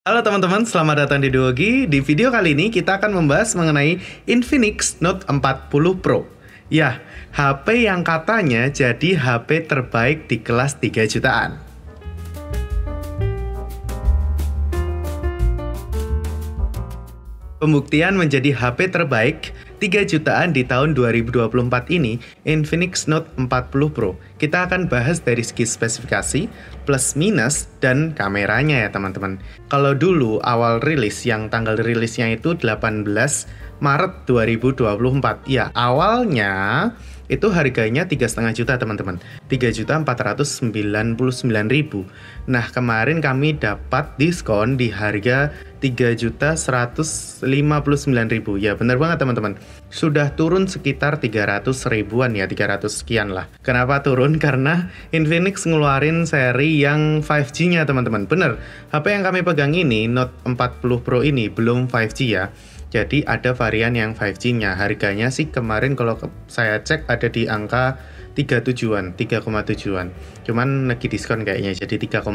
Halo teman-teman, selamat datang di Duogi. Di video kali ini kita akan membahas mengenai Infinix Note 40 Pro. Ya, HP yang katanya jadi HP terbaik di kelas 3 jutaan. Pembuktian menjadi HP terbaik 3 jutaan di tahun 2024 ini, Infinix Note 40 Pro. Kita akan bahas dari segi spesifikasi, plus minus, dan kameranya ya teman-teman. Kalau dulu awal rilis, yang tanggal rilisnya itu 18 Maret 2024. Ya, awalnya itu harganya 3,5 juta teman-teman, 3.499.000. Nah, kemarin kami dapat diskon di harga 3.159.000. Ya, benar banget teman-teman. Sudah turun sekitar 300 ribuan ya, 300 sekian lah. Kenapa turun? Karena Infinix ngeluarin seri yang 5G-nya teman-teman. Bener, HP yang kami pegang ini, Note 40 Pro ini belum 5G ya. Jadi ada varian yang 5G-nya. Harganya sih kemarin kalau saya cek ada di angka 3,7-an. Cuman lagi diskon kayaknya jadi 3,5.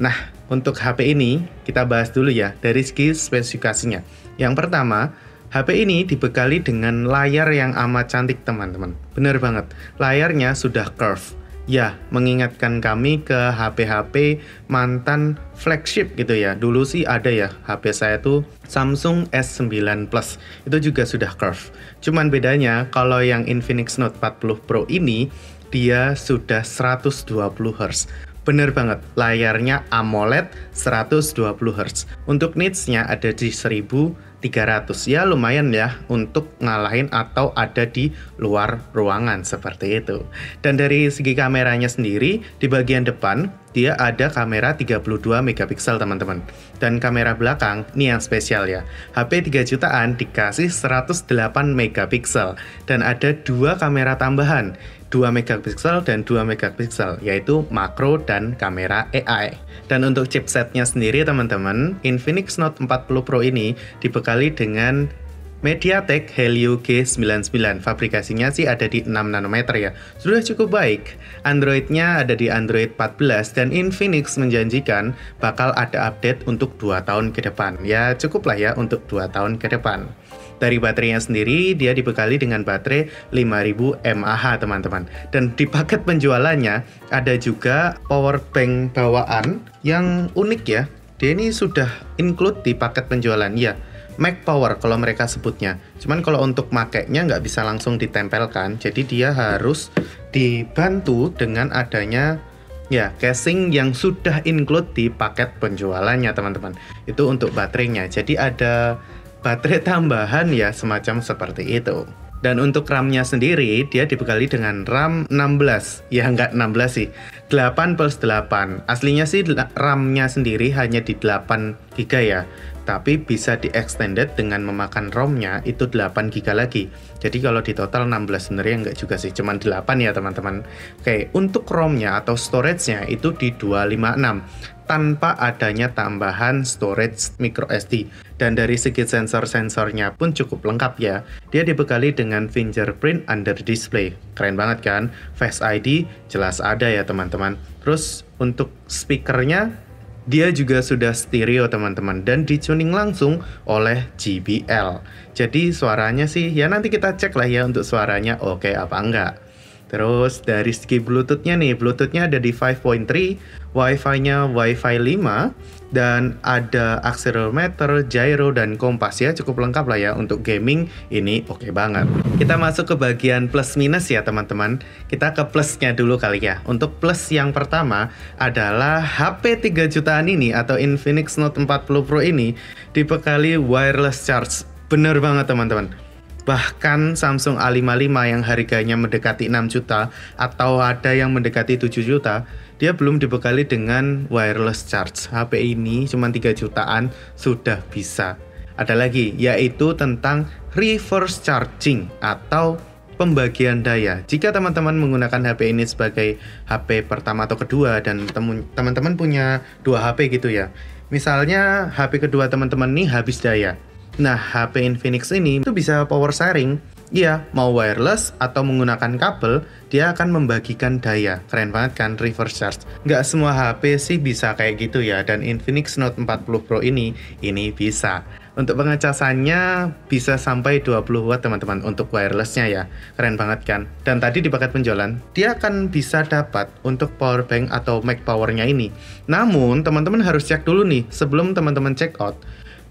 Nah, untuk HP ini kita bahas dulu ya dari segi spesifikasinya. Yang pertama, HP ini dibekali dengan layar yang amat cantik teman-teman. Bener banget, layarnya sudah curve. Ya, mengingatkan kami ke HP-HP mantan flagship gitu ya. Dulu sih ada ya, HP saya tuh Samsung S9 Plus. Itu juga sudah curve. Cuman bedanya, kalau yang Infinix Note 40 Pro ini, dia sudah 120 Hz. Bener banget, layarnya AMOLED 120 Hz. Untuk nitsnya ada di 1300. Ya lumayan ya untuk ngalahin atau ada di luar ruangan seperti itu. Dan dari segi kameranya sendiri, di bagian depan dia ada kamera 32 megapiksel teman-teman. Dan kamera belakang, ini yang spesial ya. HP 3 jutaan dikasih 108 megapiksel. Dan ada dua kamera tambahan, 2 megapiksel dan 2 megapiksel, yaitu makro dan kamera AI. Dan untuk chipsetnya sendiri teman-teman, Infinix Note 40 Pro ini dibekali dengan MediaTek Helio G99. Fabrikasinya sih ada di 6 nanometer ya. Sudah cukup baik. Android-nya ada di Android 14 dan Infinix menjanjikan bakal ada update untuk 2 tahun ke depan. Ya cukuplah ya untuk 2 tahun ke depan. Dari baterainya sendiri, dia dibekali dengan baterai 5000 mAh teman-teman. Dan di paket penjualannya ada juga power bank bawaan yang unik ya. Dia ini sudah include di paket penjualan ya. Mac Power kalau mereka sebutnya. Cuman kalau untuk makainya nggak bisa langsung ditempelkan, jadi dia harus dibantu dengan adanya ya casing yang sudah include di paket penjualannya teman-teman. Itu untuk baterainya. Jadi ada baterai tambahan ya semacam seperti itu. Dan untuk RAM-nya sendiri, dia dibekali dengan RAM 16. Ya, nggak 16 sih. 8 plus 8. Aslinya sih RAM-nya sendiri hanya di 8 GB ya. Tapi bisa di-extended dengan memakan ROM-nya itu 8 GB lagi. Jadi kalau di total 16 sebenarnya nggak juga sih. Cuman 8 ya teman-teman. Oke, untuk ROM-nya atau storage-nya itu di 256. Tanpa adanya tambahan storage micro SD. Dan dari segi sensor-sensornya pun cukup lengkap ya. Dia dibekali dengan fingerprint under display. Keren banget kan? Face ID jelas ada ya teman-teman. Terus untuk speakernya, dia juga sudah stereo teman-teman. Dan dituning langsung oleh JBL. Jadi suaranya sih, ya nanti kita cek lah ya untuk suaranya oke apa enggak. Terus dari segi Bluetooth-nya nih, Bluetooth-nya ada di 5.3, Wi-Fi-nya Wi-Fi 5, dan ada accelerometer, gyro, dan kompas ya, cukup lengkap lah ya untuk gaming, ini oke banget. Kita masuk ke bagian plus minus ya teman-teman, kita ke plusnya dulu kali ya. Untuk plus yang pertama adalah HP 3 jutaan ini atau Infinix Note 40 Pro ini dibekali wireless charge, bener banget teman-teman. Bahkan Samsung A55 yang harganya mendekati 6 juta atau ada yang mendekati 7 juta, dia belum dibekali dengan wireless charge. HP ini cuma 3 jutaan sudah bisa. Ada lagi, yaitu tentang reverse charging atau pembagian daya. Jika teman-teman menggunakan HP ini sebagai HP pertama atau kedua dan teman-teman punya 2 HP gitu ya. Misalnya HP kedua teman-teman ini habis daya. Nah, HP Infinix ini itu bisa power sharing Iya, mau wireless atau menggunakan kabel, dia akan membagikan daya. Keren banget kan, reverse charge. Nggak semua HP sih bisa kayak gitu ya, dan Infinix Note 40 Pro ini bisa. Untuk pengecasannya bisa sampai 20 watt teman-teman untuk wirelessnya ya. Keren banget kan? Dan tadi di paket penjualan, dia akan bisa dapat untuk power bank atau Mac powernya ini. Namun, teman-teman harus cek dulu nih, sebelum teman-teman check out,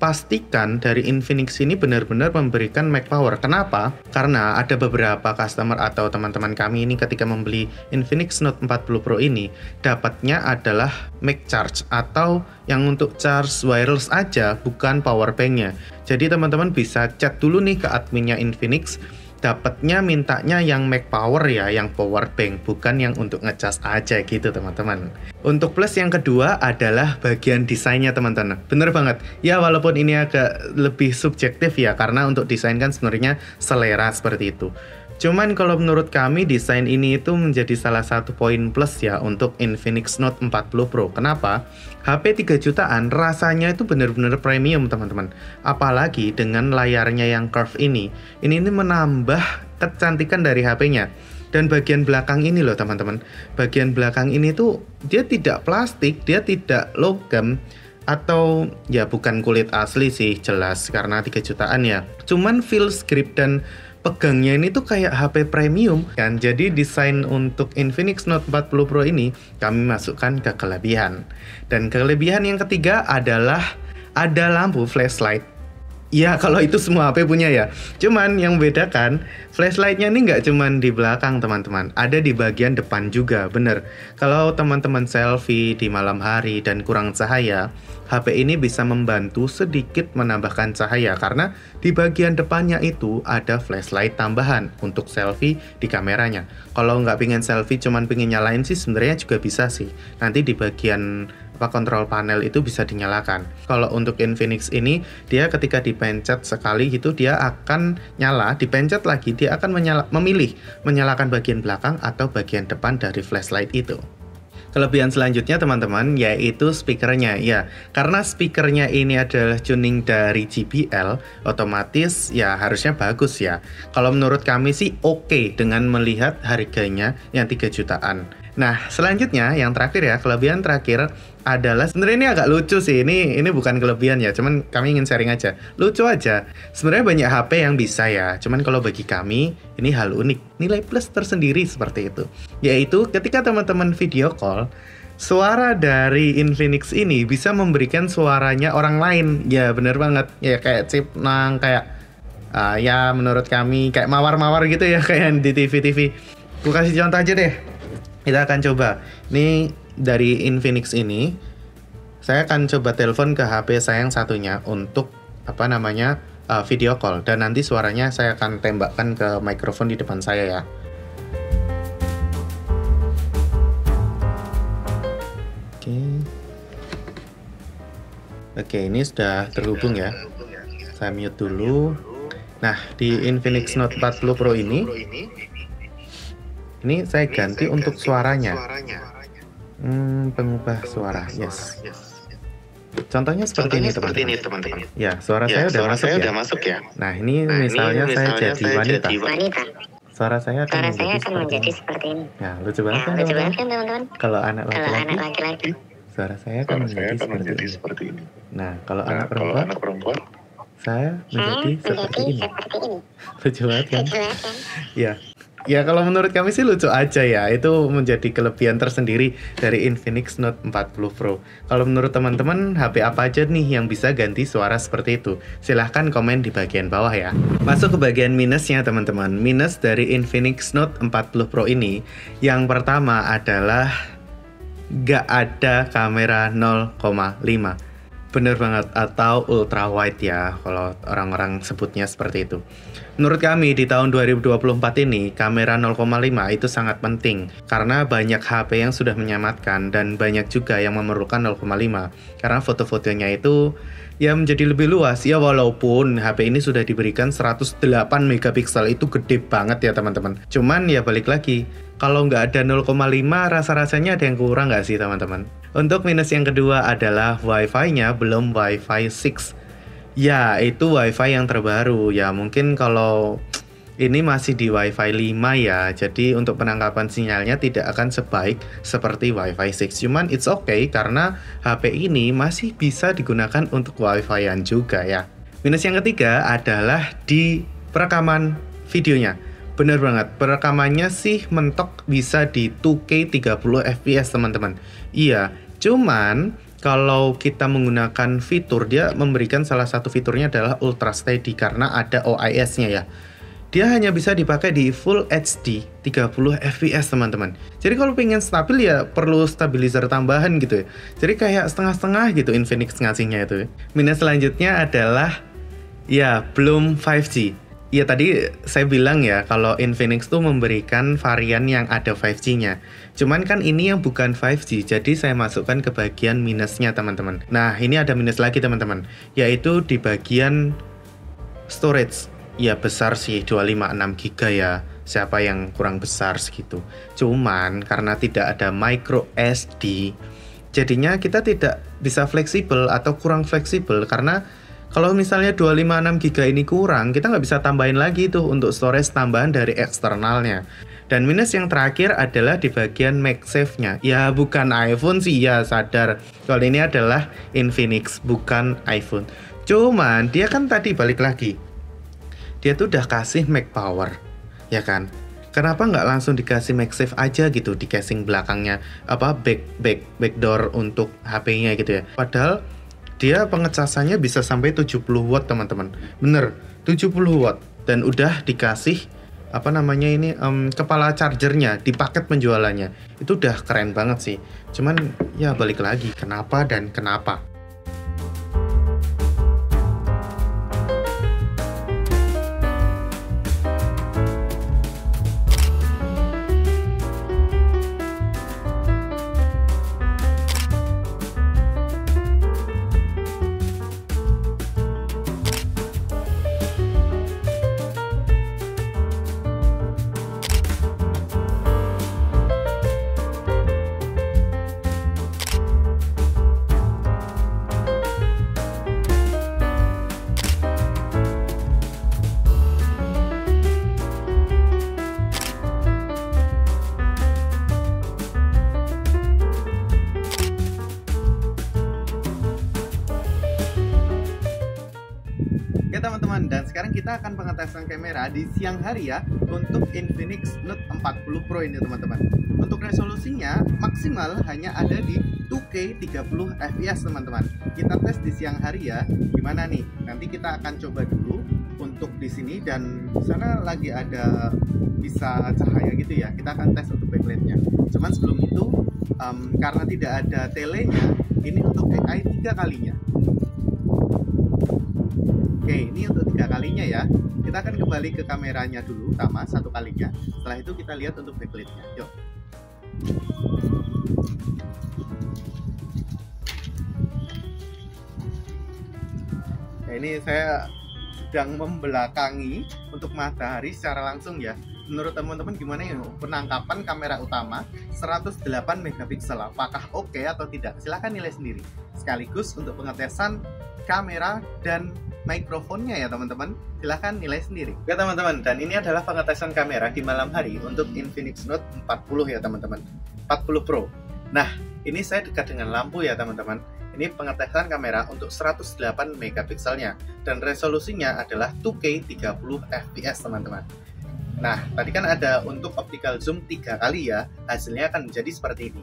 pastikan dari Infinix ini benar-benar memberikan Mac Power. Kenapa? Karena ada beberapa customer atau teman-teman kami ini ketika membeli Infinix Note 40 Pro ini, dapatnya adalah Mac Charge atau yang untuk charge wireless aja, bukan power bank-nya. Jadi teman-teman bisa chat dulu nih ke adminnya Infinix, dapatnya mintanya yang Mac Power ya, yang power bank, bukan yang untuk ngecas aja gitu teman-teman. Untuk plus yang kedua adalah bagian desainnya teman-teman. Bener banget, ya walaupun ini agak lebih subjektif ya, karena untuk desain kan sebenarnya selera seperti itu. Cuman kalau menurut kami desain ini itu menjadi salah satu poin plus ya untuk Infinix Note 40 Pro. Kenapa? HP 3 jutaan rasanya itu benar-benar premium teman-teman. Apalagi dengan layarnya yang curve ini menambah kecantikan dari HP-nya. Dan bagian belakang ini loh teman-teman. Bagian belakang ini tuh dia tidak plastik, dia tidak logam. Atau ya bukan kulit asli sih, jelas karena 3 jutaan ya. Cuman feel grip dan pegangnya ini tuh kayak HP premium kan. Jadi desain untuk Infinix Note 40 Pro ini kami masukkan ke kelebihan. Dan kelebihan yang ketiga adalah ada lampu flashlight. Ya kalau itu semua HP punya ya. Cuman yang membedakan flashlightnya ini nggak cuman di belakang teman-teman, ada di bagian depan juga. Bener, kalau teman-teman selfie di malam hari dan kurang cahaya, HP ini bisa membantu sedikit menambahkan cahaya karena di bagian depannya itu ada flashlight tambahan untuk selfie di kameranya. Kalau nggak pingin selfie cuman pingin nyalain sih sebenarnya juga bisa sih. Nanti di bagian kontrol panel itu bisa dinyalakan. Kalau untuk Infinix ini, dia ketika dipencet sekali gitu dia akan nyala, dipencet lagi dia akan memilih menyalakan bagian belakang atau bagian depan dari flashlight itu. Kelebihan selanjutnya teman-teman yaitu speakernya ya, karena speakernya ini adalah tuning dari JBL, otomatis ya harusnya bagus ya. Kalau menurut kami sih oke dengan melihat harganya yang 3 jutaan. Nah selanjutnya yang terakhir ya, kelebihan terakhir adalah sebenarnya ini agak lucu sih, ini bukan kelebihan ya, cuman kami ingin sharing aja, lucu aja. Sebenarnya banyak HP yang bisa ya, cuman kalau bagi kami ini hal unik, nilai plus tersendiri seperti itu, yaitu ketika teman-teman video call, suara dari Infinix ini bisa memberikan suaranya orang lain. Ya bener banget ya, kayak chip nang kayak ya menurut kami kayak mawar-mawar gitu ya, kayak di TV-TV. Gue kasih contoh aja deh. Kita akan coba. Ini dari Infinix ini, saya akan coba telepon ke HP saya yang satunya untuk video call, dan nanti suaranya saya akan tembakkan ke mikrofon di depan saya ya. Oke, ini sudah terhubung ya. Saya mute dulu. Nah, di Infinix Note 40 Pro ini saya ganti untuk suaranya. Pengubah suara, yes. Contohnya seperti ini teman-teman. Ya, suara saya udah masuk ya. Nah, ini misalnya saya jadi wanita. Suara saya akan menjadi seperti ini. Nah, lucu banget kan teman-teman? Kalau anak laki-laki, suara saya akan menjadi seperti ini. Nah, kalau anak perempuan, saya menjadi seperti ini. Lucu banget kan? Ya kalau menurut kami sih lucu aja ya. Itu menjadi kelebihan tersendiri dari Infinix Note 40 Pro. Kalau menurut teman-teman, HP apa aja nih yang bisa ganti suara seperti itu? Silahkan komen di bagian bawah ya. Masuk ke bagian minusnya teman-teman. Minus dari Infinix Note 40 Pro ini, yang pertama adalah gak ada kamera 0,5. Bener banget, atau ultra wide ya kalau orang-orang sebutnya seperti itu. Menurut kami di tahun 2024 ini kamera 0,5 itu sangat penting karena banyak HP yang sudah menyamatkan dan banyak juga yang memerlukan 0,5 karena foto-fotonya itu ya menjadi lebih luas ya, walaupun HP ini sudah diberikan 108 megapiksel, itu gede banget ya teman-teman. Cuman ya balik lagi, kalau nggak ada 0,5 rasa-rasanya ada yang kurang nggak sih teman-teman? Untuk minus yang kedua adalah Wi-Fi-nya belum Wi-Fi 6. Ya, itu Wi-Fi yang terbaru. Ya, mungkin kalau Ini masih di Wi-Fi 5 ya, jadi untuk penangkapan sinyalnya tidak akan sebaik seperti Wi-Fi 6. Cuman it's okay karena HP ini masih bisa digunakan untuk Wi-Fi-an juga ya. Minus yang ketiga adalah di perekaman videonya. Bener banget, perekamannya sih mentok bisa di 2K 30 fps teman-teman. Iya, cuman kalau kita menggunakan fitur, dia memberikan salah satu fiturnya adalah Ultra Steady karena ada OIS-nya ya. Dia hanya bisa dipakai di Full HD 30 fps teman-teman. Jadi kalau pengen stabil ya perlu stabilizer tambahan gitu ya. Jadi kayak setengah-setengah gitu Infinix ngasihnya itu. Minus selanjutnya adalah ya belum 5G. Ya tadi saya bilang ya kalau Infinix tuh memberikan varian yang ada 5G-nya. Cuman kan ini yang bukan 5G, jadi saya masukkan ke bagian minusnya teman-teman. Nah ini ada minus lagi teman-teman, yaitu di bagian storage. Ya besar sih 256 GB ya, siapa yang kurang besar segitu. Cuman karena tidak ada micro SD, jadinya kita tidak bisa fleksibel atau kurang fleksibel. Karena kalau misalnya 256 GB ini kurang, kita nggak bisa tambahin lagi tuh untuk storage tambahan dari eksternalnya. Dan minus yang terakhir adalah di bagian MagSafe-nya. Ya bukan iPhone sih ya, sadar. Kalau ini adalah Infinix, bukan iPhone. Cuman dia kan tadi balik lagi, dia tuh udah kasih Mag Power, ya kan? Kenapa nggak langsung dikasih MagSafe aja gitu di casing belakangnya, apa backdoor untuk HP-nya gitu ya? Padahal dia pengecasannya bisa sampai 70 watt teman-teman, bener 70 watt dan udah dikasih apa namanya ini kepala chargernya di paket penjualannya. Itu udah keren banget sih. Cuman ya balik lagi kenapa dan kenapa. Oke teman-teman, dan sekarang kita akan pengetesan kamera di siang hari ya untuk Infinix Note 40 Pro ini teman-teman. Untuk resolusinya maksimal hanya ada di 2K 30 fps teman-teman. Kita tes di siang hari ya. Gimana nih? Nanti kita akan coba dulu untuk di sini, dan di sana lagi ada bisa cahaya gitu ya. Kita akan tes untuk backlightnya. Cuman sebelum itu karena tidak ada telenya, ini untuk AI 3 kalinya. Oke, ini untuk 3 kalinya ya. Kita akan kembali ke kameranya dulu, utama 1 kalinya. Setelah itu kita lihat untuk backlightnya. Yuk. Nah, ini saya sedang membelakangi untuk matahari secara langsung ya. Menurut teman-teman gimana ya penangkapan kamera utama 108 megapiksel? Apakah oke atau tidak? Silahkan nilai sendiri. Sekaligus untuk pengetesan kamera dan mikrofonnya ya teman-teman, silahkan nilai sendiri. Oke teman-teman, dan ini adalah pengetesan kamera di malam hari untuk Infinix Note 40 ya teman-teman, 40 Pro. Nah, ini saya dekat dengan lampu ya teman-teman. Ini pengetesan kamera untuk 108 megapikselnya dan resolusinya adalah 2K 30 fps teman-teman. Nah, tadi kan ada untuk optical zoom 3 kali ya, hasilnya akan menjadi seperti ini.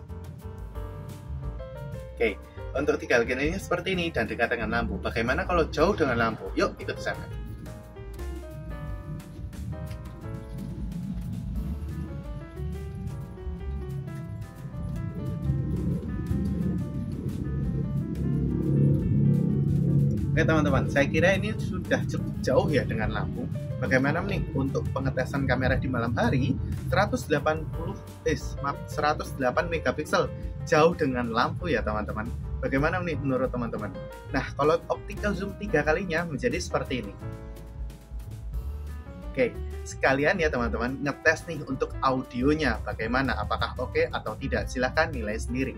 Oke. Untuk 3 kalinya seperti ini dan dekat dengan lampu. Bagaimana kalau jauh dengan lampu? Yuk ikut saya. Oke teman-teman, saya kira ini sudah cukup jauh ya dengan lampu. Bagaimana nih untuk pengetesan kamera di malam hari 108 megapiksel jauh dengan lampu ya teman-teman. Bagaimana nih menurut teman-teman? Nah, kalau optical zoom 3 kalinya menjadi seperti ini. Oke, sekalian ya teman-teman ngetes nih untuk audionya bagaimana, apakah oke atau tidak. Silahkan nilai sendiri.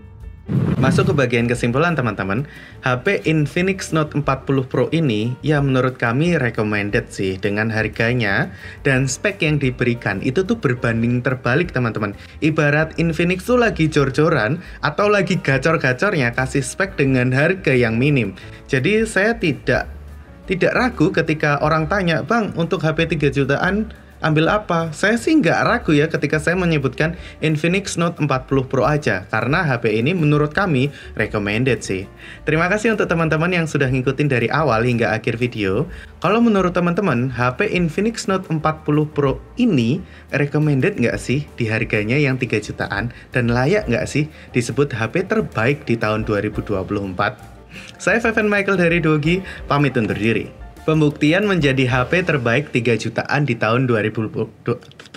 Masuk ke bagian kesimpulan teman-teman, HP Infinix Note 40 Pro ini ya menurut kami recommended sih dengan harganya dan spek yang diberikan itu tuh berbanding terbalik teman-teman. Ibarat Infinix tuh lagi jor-joran atau lagi gacor-gacornya kasih spek dengan harga yang minim. Jadi saya tidak ragu ketika orang tanya, "Bang, untuk HP 3 jutaan ambil apa?" Saya sih nggak ragu ya ketika saya menyebutkan Infinix Note 40 Pro aja, karena HP ini menurut kami recommended sih. Terima kasih untuk teman-teman yang sudah ngikutin dari awal hingga akhir video. Kalau menurut teman-teman, HP Infinix Note 40 Pro ini recommended nggak sih di harganya yang 3 jutaan? Dan layak nggak sih disebut HP terbaik di tahun 2024? Saya Feven Michael dari Dogi, pamit undur diri. Pembuktian menjadi HP terbaik 3 jutaan di tahun 2020.